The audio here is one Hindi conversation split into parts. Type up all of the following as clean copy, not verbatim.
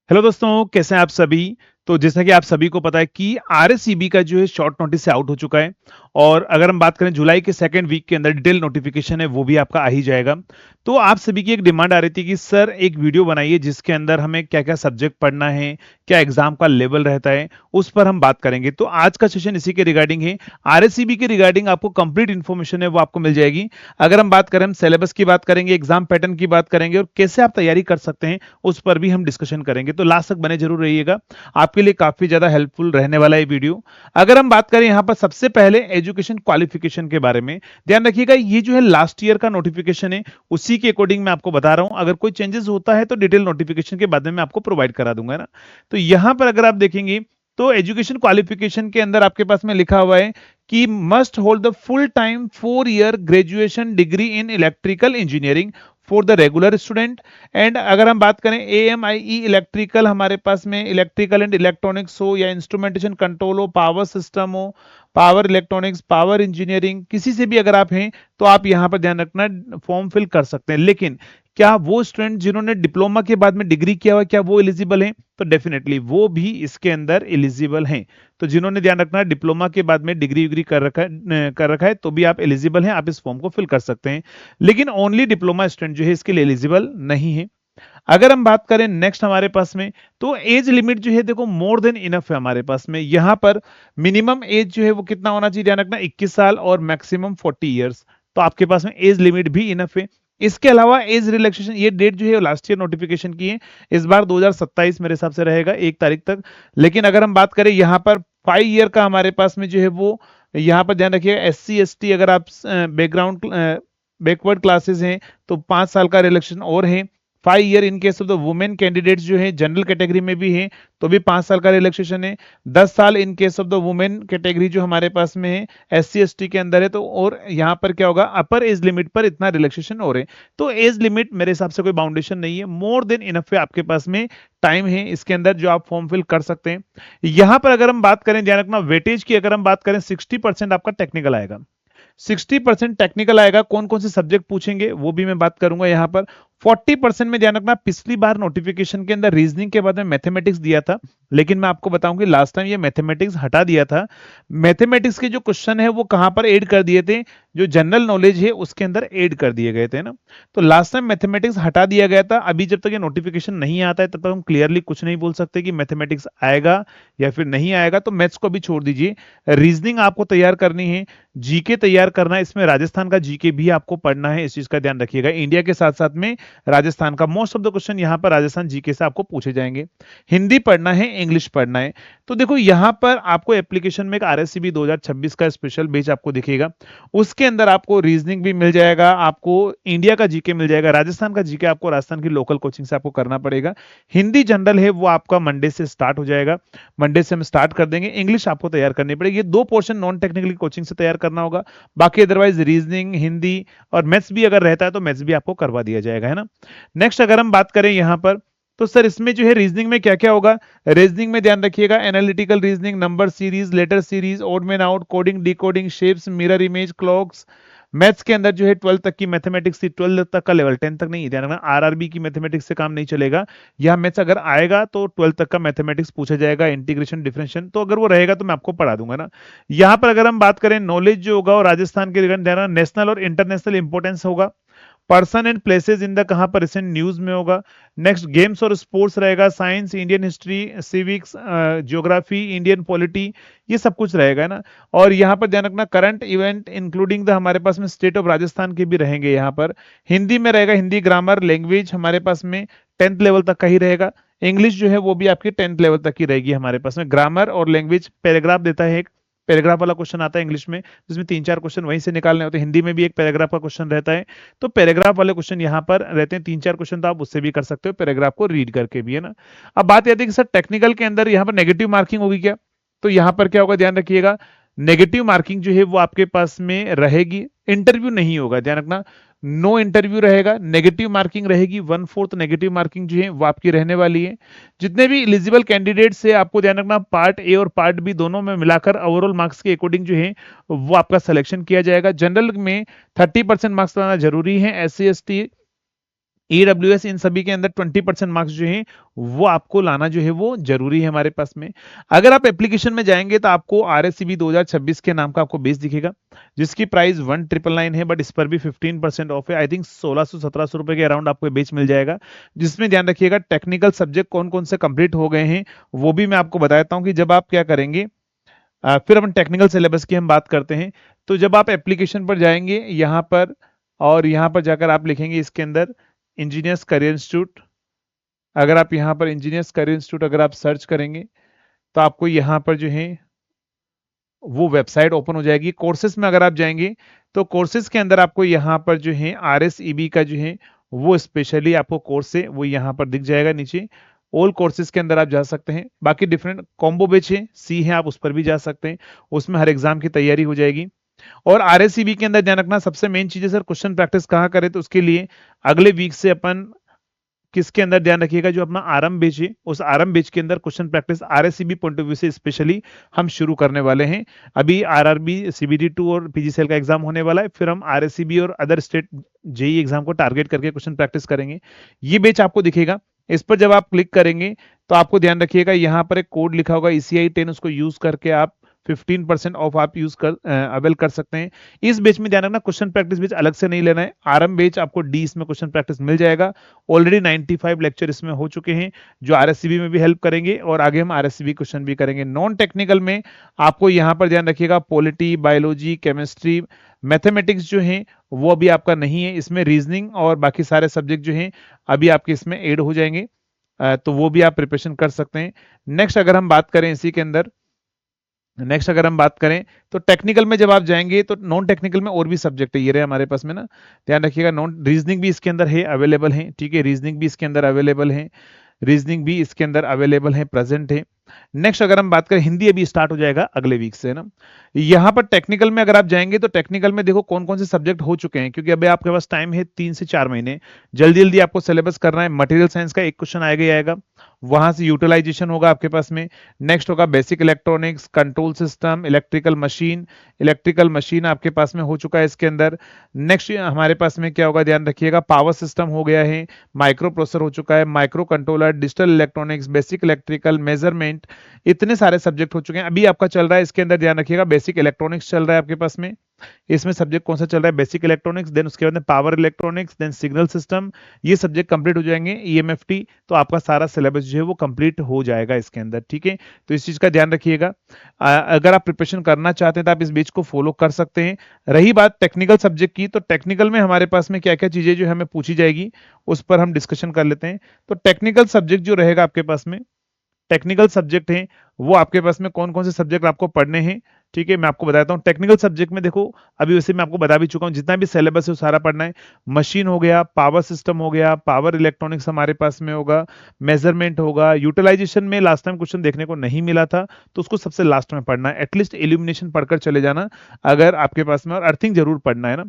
हेलो दोस्तों, कैसे हैं आप सभी। तो जैसा कि आप सभी को पता है कि आरएसईबी का जो है शॉर्ट नोटिस से आउट हो चुका है। और अगर हम बात करें जुलाई के सेकंड वीक के अंदर डिटेल नोटिफिकेशन है वो भी आपका आ ही जाएगा। तो आप सभी की एक डिमांड आ रही थी कि सर एक वीडियो बनाइए जिसके अंदर हमें क्या क्या सब्जेक्ट पढ़ना है, क्या एग्जाम का लेवल रहता है, उस पर हम बात करेंगे। तो आज का सेशन इसी के रिगार्डिंग है। आरएसईबी के रिगार्डिंग आपको कंप्लीट इन्फॉर्मेशन है वो आपको मिल जाएगी। अगर हम बात करें, हम सिलेबस की बात करेंगे, एग्जाम पैटर्न की बात करेंगे और कैसे आप तैयारी कर सकते हैं उस पर भी हम डिस्कशन करेंगे। तो लास्ट तक बने जरूर रहिएगा, आपके लिए काफी ज्यादा हेल्पफुल रहने वाला है वीडियो। अगर हम बात करें यहां पर सबसे पहले एजुकेशन क्वालिफिकेशन के बारे में, ध्यान रखिएगा ये जो है लास्ट ईयर का नोटिफिकेशन है, उसी के अकॉर्डिंग मैं आपको बता रहा हूं। अगर कोई चेंजेस होता है तो डिटेल नोटिफिकेशन के बाद में मैं आपको प्रोवाइड करा दूंगा ना। तो यहां पर अगर आप देखेंगे तो एजुकेशन क्वालिफिकेशन के अंदर आपके पास में लिखा हुआ है कि must hold the full time 4 year graduation degree in electrical engineering for the regular student. And अगर हम बात करें AMIE इलेक्ट्रिकल, हमारे पास में इलेक्ट्रिकल एंड इलेक्ट्रॉनिक्स हो या इंस्ट्रूमेंटेशन कंट्रोल हो, पावर सिस्टम हो, पावर इलेक्ट्रॉनिक्स, पावर इंजीनियरिंग, किसी से भी अगर आप हैं तो आप यहां पर ध्यान रखना, फॉर्म फिल कर सकते हैं। लेकिन क्या वो स्टूडेंट जिन्होंने डिप्लोमा के बाद में डिग्री किया हुआ क्या वो एलिजिबल हैं? तो डेफिनेटली वो भी इसके अंदर एलिजिबल हैं। तो जिन्होंने ध्यान रखना है डिप्लोमा के बाद में डिग्री विग्री कर रखा है तो भी आप एलिजिबल हैं, आप इस फॉर्म को फिल कर सकते हैं। लेकिन ओनली डिप्लोमा स्टूडेंट जो है इसके लिए एलिजिबल नहीं है। अगर हम बात करें नेक्स्ट हमारे पास में, तो एज लिमिट जो है देखो मोर देन इनफ है हमारे पास में। यहां पर मिनिमम एज जो है वो कितना होना चाहिए, ध्यान रखना 21 साल और मैक्सिमम 40 इयर्स। तो आपके पास में एज लिमिट भी इनफ है। इसके अलावा एज रिलैक्सेशन, ये डेट जो है लास्ट ईयर नोटिफिकेशन की है, इस बार 2027 मेरे हिसाब से रहेगा 1 तारीख तक। लेकिन अगर हम बात करें यहाँ पर 5 ईयर का हमारे पास में जो है वो, यहाँ पर ध्यान रखिएगा SC ST अगर आप बैकग्राउंड बैकवर्ड क्लासेस हैं तो 5 साल का रिलैक्सेशन और है। 5 year in case of the women candidates जो है जनरल कैटेगरी में भी है तो भी 5 साल का रिलैक्सेशन है। 10 साल in case of the women category जो हमारे पास में है SC ST के अंदर है। तो और यहाँ पर क्या होगा, अपर एज लिमिट पर इतना रिलैक्सेशन हो रहे हैं। तो एज लिमिट मेरे हिसाब से कोई बाउंडेशन नहीं है, मोर देन इनफ है आपके पास में, टाइम है इसके अंदर जो आप फॉर्म फिल कर सकते हैं। यहां पर अगर हम बात करें, ध्यान रखना वेटेज की अगर हम बात करें 60% आपका टेक्निकल आएगा। 60% टेक्निकल आएगा। कौन कौन से सब्जेक्ट पूछेंगे वो भी मैं बात करूंगा यहाँ पर। 40% में ध्यान रखना, पिछली बार नोटिफिकेशन के अंदर रीजनिंग के बाद में मैथमेटिक्स दिया था, लेकिन मैं आपको बताऊं कि लास्ट टाइम ये मैथमेटिक्स हटा दिया था। मैथमेटिक्स के जो क्वेश्चन है वो कहां पर ऐड कर दिए थे, जो जनरल नॉलेज है उसके अंदर ऐड कर दिए गए थे ना। तो लास्ट टाइम मैथमेटिक्स हटा दिया गया था। अभी जब तक ये नोटिफिकेशन नहीं आता है तब तक हम क्लियरली कुछ नहीं बोल सकते कि मैथमेटिक्स आएगा या फिर नहीं आएगा। तो मैथ्स को भी छोड़ दीजिए, रीजनिंग आपको तैयार करनी है, जीके तैयार करना है। इसमें राजस्थान का जीके भी आपको पढ़ना है, इस चीज का ध्यान रखिएगा। इंडिया के साथ साथ में राजस्थान का मोस्ट ऑफ द क्वेश्चन यहाँ पर राजस्थान जीके से आपको पूछे जाएंगे। हिंदी पढ़ना है, इंग्लिश पढ़ना है। तो देखो यहाँ पर आपको एप्लीकेशन में एक आरएससीबी 2026 का स्पेशल पेज आपको दिखेगा, उसके अंदर आपको रीजनिंग भी मिल जाएगा, आपको इंडिया का जीके मिल जाएगा, राजस्थान का जीके आपको राजस्थान की लोकल कोचिंग से आपको करना पड़ेगा। हिंदी जनरल है वो आपका मंडे से स्टार्ट हो जाएगा, मंडे से हम स्टार्ट कर देंगे। इंग्लिश आपको तैयार करनी पड़ेगी। ये 2 पोर्शन नॉन टेक्निकल कोचिंग से तैयार करना होगा। बाकी अदरवाइज रीजनिंग, हिंदी और मैथ्स भी अगर रहता है तो मैथ्स भी आपको करवा दिया जाएगा, है ना। नेक्स्ट अगर हम बात करें यहां पर, तो सर इसमें जो है रीजनिंग में क्या क्या होगा। रीजनिंग में ध्यान रखिएगा analytical reasoning, number series, letter series, odd man out, coding, decoding, shapes, mirror image, clocks. Maths के अंदर जो है 12 तक की मैथमेटिक्स थी, 12 तक का लेवल, 10 तक नहीं। ध्यान रखना आरआरबी की मैथमेटिक्स से काम नहीं चलेगा। यह मैथ्स अगर आएगा तो 12 तक का मैथमेटिक्स पूछा जाएगा, इंटीग्रेशन, डिफरेंशिएशन। तो अगर वो रहेगा तो मैं आपको पढ़ा दूंगा ना। यहाँ पर अगर हम बात करें नॉलेज जो होगा, और राजस्थान के रिगार्डिंग नेशनल और इंटरनेशनल इंपोर्टेंस होगा। Person and places in the कहां पर रिसेंट न्यूज में होगा। नेक्स्ट गेम्स और स्पोर्ट्स रहेगा, science, Indian history, civics, geography, Indian polity, ये सब कुछ रहेगा ना। और यहाँ पर ध्यान रखना करंट इवेंट इंक्लूडिंग द हमारे पास में स्टेट ऑफ राजस्थान के भी रहेंगे। यहाँ पर हिंदी में रहेगा, हिंदी ग्रामर लैंग्वेज हमारे पास में 10th लेवल तक का ही रहेगा। इंग्लिश जो है वो भी आपकी 10th लेवल तक की रहेगी हमारे पास में। ग्रामर और लैंग्वेज पैराग्राफ देता है, एक पैराग्राफ वाला क्वेश्चन आता है इंग्लिश में, जिसमें 3-4 क्वेश्चन वहीं से निकालने होते हैं। हिंदी में भी एक पैराग्राफ का क्वेश्चन रहता है। तो पैराग्राफ वाले क्वेश्चन यहाँ पर रहते हैं 3-4 क्वेश्चन, तो आप उससे भी कर सकते हो, पैराग्राफ को रीड करके भी, है ना। अब बात यह थी कि सर टेक्निकल के अंदर यहाँ पर नेगेटिव मार्किंग होगी क्या। तो यहाँ पर क्या होगा, ध्यान रखिएगा नेगेटिव मार्किंग जो है वो आपके पास में रहेगी, इंटरव्यू नहीं होगा, ध्यान रखना। नो इंटरव्यू रहेगा, नेगेटिव मार्किंग रहेगी। 1/4 नेगेटिव मार्किंग जो है वो आपकी रहने वाली है। जितने भी एलिजिबल कैंडिडेट्स है आपको ध्यान रखना, पार्ट ए और पार्ट बी दोनों में मिलाकर ओवरऑल मार्क्स के अकॉर्डिंग जो है वो आपका सिलेक्शन किया जाएगा। जनरल में 30% मार्क्स लाना जरूरी है। SC ST AWS, इन सभी के अंदर 20% मार्क्स जो हैं वो आपको लाना जो है वो जरूरी है हमारे पास में। अगर आप एप्लीकेशन में जाएंगे तो आपको RSCB 2026 के नाम का आपको बेस दिखेगा, जिसकी प्राइस 1999 है, बट इस पर भी 15% ऑफ है। आई थिंक 1600-1700 रुपए के अराउंड आपको बेच मिल जाएगा, जिसमें ध्यान रखिएगा टेक्निकल सब्जेक्ट कौन कौन से कंप्लीट हो गए हैं वो भी मैं आपको बता देता हूँ कि जब आप क्या करेंगे। फिर अपन टेक्निकल सिलेबस की हम बात करते हैं। तो जब आप एप्लीकेशन पर जाएंगे यहाँ पर, और यहाँ पर जाकर आप लिखेंगे इसके अंदर इंजीनियर्स करियर इंस्टीट्यूट। अगर आप यहाँ पर इंजीनियर्स करियर इंस्टीट्यूट अगर आप सर्च करेंगे तो आपको यहाँ पर जो है वो वेबसाइट ओपन हो जाएगी। कोर्सेज में अगर आप जाएंगे तो कोर्सेज के अंदर आपको यहाँ पर जो है RSEB का जो है वो स्पेशली आपको कोर्स है वो यहाँ पर दिख जाएगा नीचे। ऑल कोर्सेज के अंदर आप जा सकते हैं। बाकी डिफरेंट कॉम्बो बेच है, सी है, आप उस पर भी जा सकते हैं। उसमें हर एग्जाम की तैयारी हो जाएगी। और RSCB के अंदर ध्यान रखना सबसे मेन चीज है सर, क्वेश्चन प्रैक्टिस कहाँ करें, तो उसके लिए अगले वीक से अपन किसके अंदर ध्यान रखिएगा, जो अपना आरएम बेच है उस आरएम बेच के अंदर question practice RSCB point of view से स्पेशली हम शुरू करने वाले हैं। अभी RRB CBD2 और PGCL का एग्जाम होने वाला है, फिर हम RSCB और अदर स्टेट जेई एग्जाम को टारगेट करके क्वेश्चन प्रैक्टिस करेंगे। ये बेच आपको दिखेगा। इस पर जब आप क्लिक करेंगे तो आपको ध्यान रखिएगा यहाँ पर एक कोड लिखा होगा ECI 10, उसको यूज करके आप 15% ऑफ आप यूज कर अवेल कर सकते हैं। इस बेच में ध्यान रखना क्वेश्चन प्रैक्टिस बेच अलग से नहीं लेना है। आरएम बेच आपको डी इसमें क्वेश्चन प्रैक्टिस मिल जाएगा। ऑलरेडी 95 लेक्चर इसमें हो चुके हैं जो RSCB में भी हेल्प करेंगे, और आगे हम RSCB क्वेश्चन भी करेंगे। नॉन टेक्निकल में आपको यहाँ पर ध्यान रखिएगा पॉलिटी, बायोलॉजी, केमिस्ट्री, मैथमेटिक्स जो है वो अभी आपका नहीं है। इसमें रीजनिंग और बाकी सारे सब्जेक्ट जो हैं अभी आपके इसमें ऐड हो जाएंगे, तो वो भी आप प्रिपरेशन कर सकते हैं। नेक्स्ट अगर हम बात करें इसी के अंदर, नेक्स्ट अगर हम बात करें तो टेक्निकल में जब आप जाएंगे तो नॉन टेक्निकल में और भी सब्जेक्ट है, ये रहे हमारे पास में ना, ध्यान रखिएगा। नॉन रीजनिंग भी इसके अंदर है, अवेलेबल है, ठीक है, रीजनिंग भी इसके अंदर अवेलेबल है, रीजनिंग भी इसके अंदर अवेलेबल है, प्रेजेंट है। नेक्स्ट अगर हम बात करें, हिंदी अभी स्टार्ट हो जाएगा अगले वीक से ना। यहाँ पर टेक्निकल में अगर आप जाएंगे तो टेक्निकल में देखो कौन कौन से सब्जेक्ट हो चुके हैं, क्योंकि अभी आपके पास टाइम है 3 से 4 महीने, जल्दी जल्दी आपको सिलेबस करना है। मटेरियल साइंस का एक क्वेश्चन आएगा ही आएगा, वहां से यूटिलाइजेशन होगा आपके पास में। नेक्स्ट होगा basic electronics, control system, electrical machine आपके पास में हो चुका है इसके अंदर। नेक्स्ट हमारे पास में क्या होगा, ध्यान रखिएगा, पावर सिस्टम हो गया है, माइक्रो प्रोसेसर हो चुका है, micro controller, digital electronics, basic electrical, measurement, इतने सारे सब्जेक्ट हो चुके हैं। अभी आपका चल रहा है इसके अंदर, ध्यान रखिएगा, बेसिक इलेक्ट्रॉनिक्स चल रहा है आपके पास में। इसमें सब्जेक्ट कौन सा चल रहा है, बेसिक इलेक्ट्रॉनिक्स, देन उसके बाद में power electronics, then signal system, ये सब्जेक्ट कंप्लीट हो जाएंगे। EMFT, तो आपका सारा सिलेबस जो है वो कंप्लीट हो जाएगा इसके अंदर, ठीक है। तो इस चीज का ध्यान रखिएगा। अगर आप प्रिपरेशन करना चाहते हैं तो आप इस बेच को फॉलो कर सकते हैं। रही बात टेक्निकल सब्जेक्ट की, तो टेक्निकल में हमारे पास में क्या क्या चीजें जो हमें पूछी जाएगी उस पर हम डिस्कशन कर लेते हैं। तो टेक्निकल सब्जेक्ट जो रहेगा आपके पास में, टेक्निकल सब्जेक्ट हैं वो आपके पास में कौन कौन से सब्जेक्ट आपको पढ़ने हैं, ठीक है, मैं आपको बताता हूँ। टेक्निकल सब्जेक्ट में देखो, अभी वैसे मैं आपको बता भी चुका हूँ, जितना भी सिलेबस है वो सारा पढ़ना है। मशीन हो गया, पावर सिस्टम हो गया, पावर इलेक्ट्रॉनिक्स हमारे पास में होगा, मेजरमेंट होगा, यूटिलाइजेशन में लास्ट टाइम क्वेश्चन देखने को नहीं मिला था तो उसको सबसे लास्ट में पढ़ना है। एटलीस्ट इल्यूमिनेशन पढ़कर चले जाना अगर आपके पास में, और अर्थिंग जरूर पढ़ना है ना।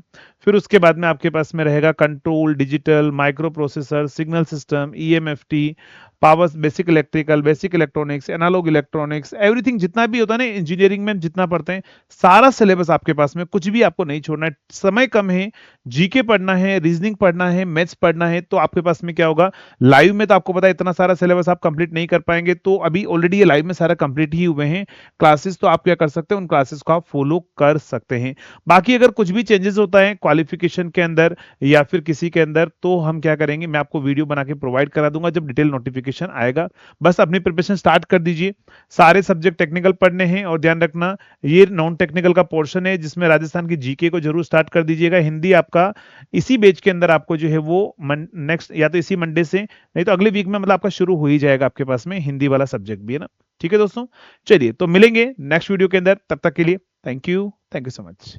फिर उसके बाद में आपके पास में रहेगा control, digital, micro processor, signal system, EMFT, power, basic electrical, basic electronics, analogue electronics, everything जितना भी होता है ना इंजीनियरिंग में जितना पढ़ते हैं, सारा सिलेबस आपके पास में, कुछ भी आपको नहीं छोड़ना है। समय कम है, जीके पढ़ना है, रीजनिंग पढ़ना है, मैथ्स पढ़ना है, तो आपके पास में क्या होगा, लाइव में तो आपको पता है इतना सारा सिलेबस आप कंप्लीट नहीं कर पाएंगे, तो अभी ऑलरेडी ये लाइव में सारा कंप्लीट ही हुए हैं क्लासेस, तो आप क्या कर सकते हैं, उन क्लासेस को आप फॉलो कर सकते हैं। बाकी अगर कुछ भी चेंजेस होता है क्वालिफिकेशन के अंदर या फिर किसी के अंदर, तो हम क्या करेंगे, मैं आपको वीडियो बना के प्रोवाइड करा दूंगा जब डिटेल नोटिफिकेशन आएगा। बस अपनी प्रिपरेशन स्टार्ट कर दीजिए। सारे सब्जेक्ट टेक्निकल पढ़ने हैं, और ध्यान रखना ये नॉन टेक्निकल का पोर्शन है जिसमें राजस्थान की जीके को जरूर स्टार्ट कर दीजिएगा। हिंदी आपका इसी बैच के अंदर आपको जो है वो नेक्स्ट या तो इसी मंडे से, नहीं तो अगले वीक में मतलब आपका शुरू हो ही जाएगा आपके पास में, हिंदी वाला सब्जेक्ट भी है ना, ठीक है दोस्तों। चलिए तो मिलेंगे नेक्स्ट वीडियो के अंदर, तब तक के लिए थैंक यू सो मच।